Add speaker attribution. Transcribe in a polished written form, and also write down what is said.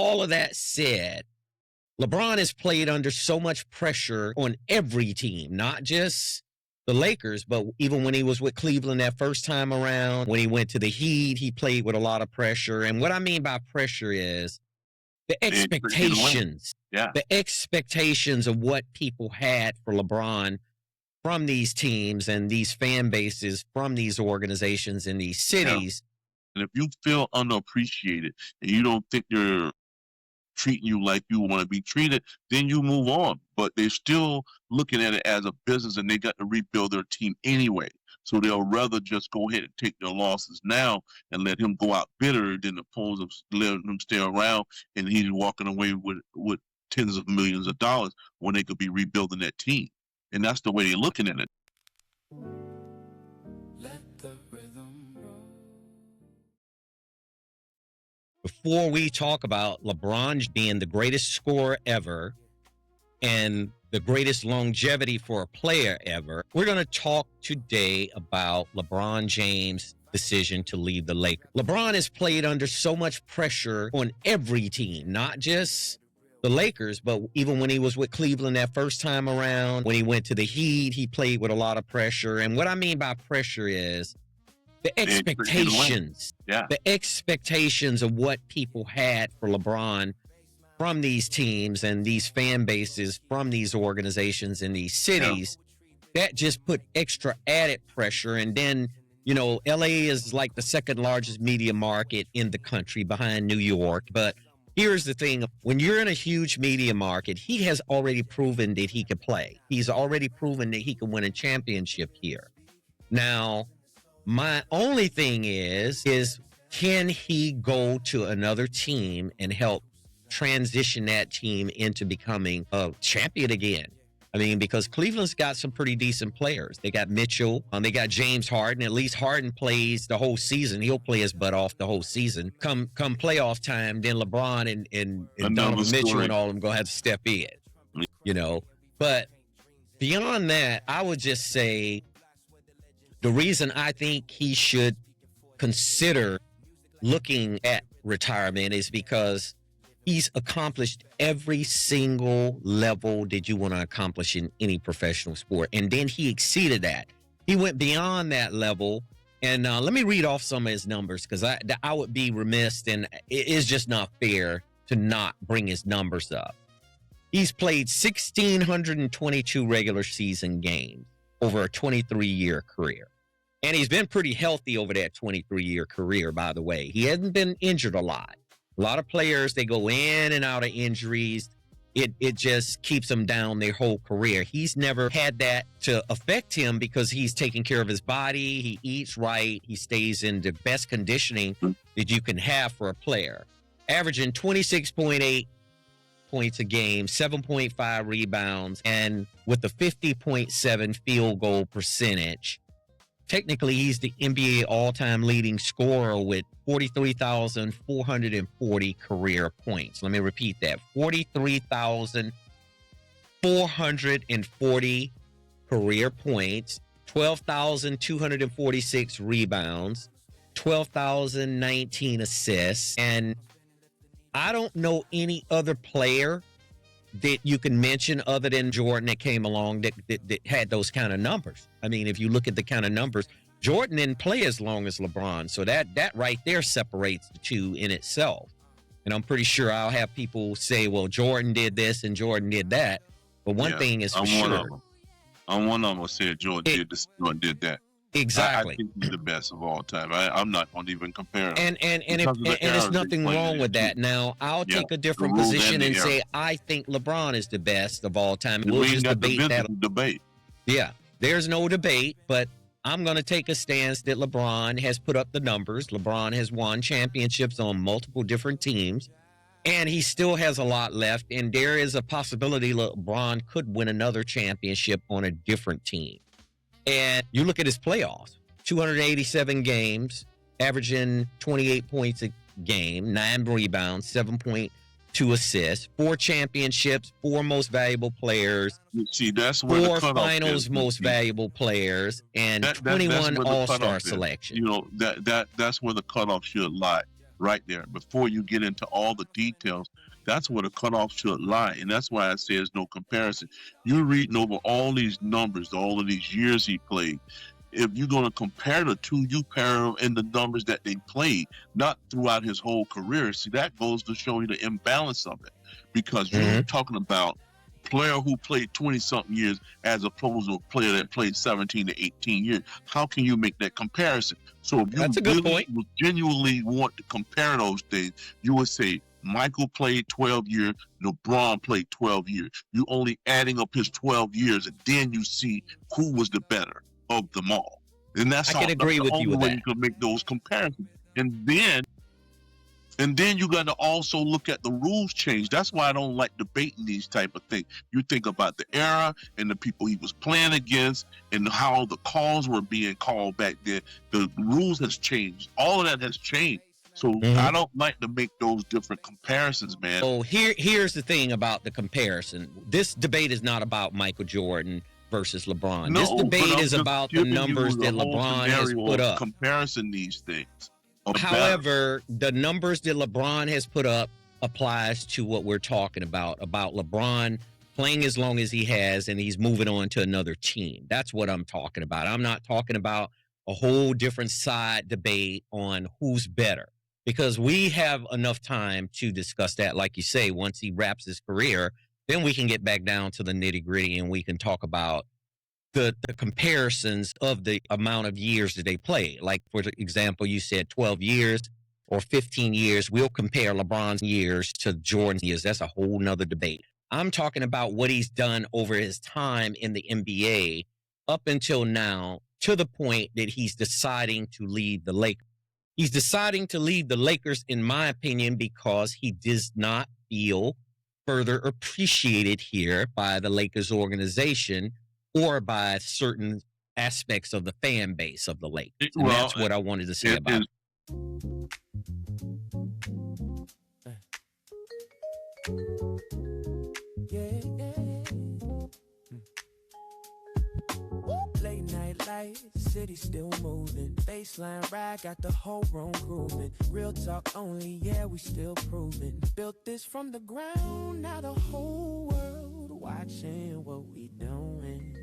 Speaker 1: all of that said, LeBron has played under so much pressure on every team, not just the Lakers, but even when he was with Cleveland that first time around, when he went to the Heat, he played with a lot of pressure. And what I mean by pressure is the expectations, the expectations of what people had for LeBron from these teams and these fan bases from these organizations in these cities.
Speaker 2: And if you feel underappreciated and you don't think they're treating you like you want to be treated, then you move on. But they're still looking at it as a business, and they got to rebuild their team anyway. So they'll rather just go ahead and take their losses now and let him go out bitter than opposed to letting him stay around and he's walking away with tens of millions of dollars when they could be rebuilding that team. And that's the way they're looking at it.
Speaker 1: Before we talk about LeBron being the greatest scorer ever and the greatest longevity for a player ever, we're going to talk today about LeBron James' decision to leave the Lakers. LeBron has played under so much pressure on every team, not just the Lakers, but even when he was with Cleveland that first time around, when he went to the Heat, he played with a lot of pressure. And what I mean by pressure is the expectations, the expectations of what people had for LeBron from these teams and these fan bases from these organizations in these cities, that just put extra added pressure. And then, you know, LA is like the second largest media market in the country behind New York. But here's the thing. When you're in a huge media market, he has already proven that he could play. He's already proven that he can win a championship here. Now, my only thing is can he go to another team and help transition that team into becoming a champion again? I mean, because Cleveland's got some pretty decent players. They got Mitchell, they got James Harden. At least Harden plays the whole season. He'll play his butt off the whole season. Come playoff time, then LeBron and Donovan Mitchell and all of them gonna have to step in. You know, but beyond that, I would just say the reason I think he should consider looking at retirement is because he's accomplished every single level that you want to accomplish in any professional sport. And then he exceeded that. He went beyond that level. And let me read off some of his numbers because I would be remiss, and it is just not fair to not bring his numbers up. He's played 1,622 regular season games over a 23-year career. And he's been pretty healthy over that 23-year career, by the way. He hasn't been injured a lot. A lot of players, they go in and out of injuries. It just keeps them down their whole career. He's never had that to affect him because he's taking care of his body. He eats right. He stays in the best conditioning that you can have for a player. Averaging 26.8 points a game, 7.5 rebounds, and with a 50.7 field goal percentage. Technically, he's the NBA all-time leading scorer with 43,440 career points. Let me repeat that. 43,440 career points, 12,246 rebounds, 12,019 assists. And I don't know any other player that you can mention other than Jordan that came along that had those kind of numbers. I mean, if you look at the kind of numbers, Jordan didn't play as long as LeBron. So that right there separates the two in itself. And I'm pretty sure I'll have people say, well, Jordan did this and Jordan did that. But one thing is for sure.
Speaker 2: I'm one of them will say Jordan did this, Jordan did that.
Speaker 1: Exactly.
Speaker 2: I think he's the best of all time. I'm not going to even compare him.
Speaker 1: And there's nothing wrong with that. Now, I'll take a different position and say I think LeBron is the best of all time. We'll just debate that. Yeah, there's no debate, but I'm going to take a stance that LeBron has put up the numbers. LeBron has won championships on multiple different teams, and he still has a lot left. And there is a possibility LeBron could win another championship on a different team. And you look at his playoffs, 287 games, averaging 28 points a game, 9 rebounds, 7.2 assists, 4 championships, 4 most valuable players.
Speaker 2: See, that's where
Speaker 1: 4 finals most valuable players, and 21 all-star selections.
Speaker 2: You know, that's where the cutoff should lie. right there before you get into all the details. That's where the cutoff should lie. And that's why I say there's no comparison. You're reading over all these numbers, all of these years he played. If you're going to compare the two, you pair them in the numbers that they played, not throughout his whole career. See, that goes to show you the imbalance of it, because you're talking about player who played 20-something years as opposed to a player that played 17 to 18 years. How can you make that comparison? So if you
Speaker 1: That's a good point.
Speaker 2: genuinely want to compare those things, you would say Michael played 12 years, LeBron played 12 years. You only adding up his 12 years, and then you see who was the better of them all. And that's
Speaker 1: I can agree with you
Speaker 2: the
Speaker 1: with
Speaker 2: only way
Speaker 1: that.
Speaker 2: you can make those comparisons. And then you got to also look at the rules change. That's why I don't like debating these type of things. You think about the era and the people he was playing against and how the calls were being called back then. The rules has changed. All of that has changed. So I don't like to make those different comparisons, man.
Speaker 1: So here's the thing about the comparison. This debate is not about Michael Jordan versus LeBron.
Speaker 2: No,
Speaker 1: this debate is about the numbers that LeBron has put up.
Speaker 2: Comparison these things.
Speaker 1: However, the numbers that LeBron has put up applies to what we're talking about LeBron playing as long as he has, and he's moving on to another team. That's what I'm talking about. I'm not talking about a whole different side debate on who's better, because we have enough time to discuss that. Like you say, once he wraps his career, then we can get back down to the nitty gritty and we can talk about the comparisons of the amount of years that they play. Like, for example, you said 12 years or 15 years. We'll compare LeBron's years to Jordan's years. That's a whole nother debate. I'm talking about what he's done over his time in the NBA up until now, to the point that he's deciding to leave the Lakers. He's deciding to leave the Lakers, in my opinion, because he does not feel further appreciated here by the Lakers organization or by certain aspects of the fan base of the Lakers. And that's what I wanted to say about it.
Speaker 3: Late night lights, city still moving. Baseline ride, got the whole room grooving. Real talk only, yeah, we still proving. Built this from the ground, now the whole world watching what we doing.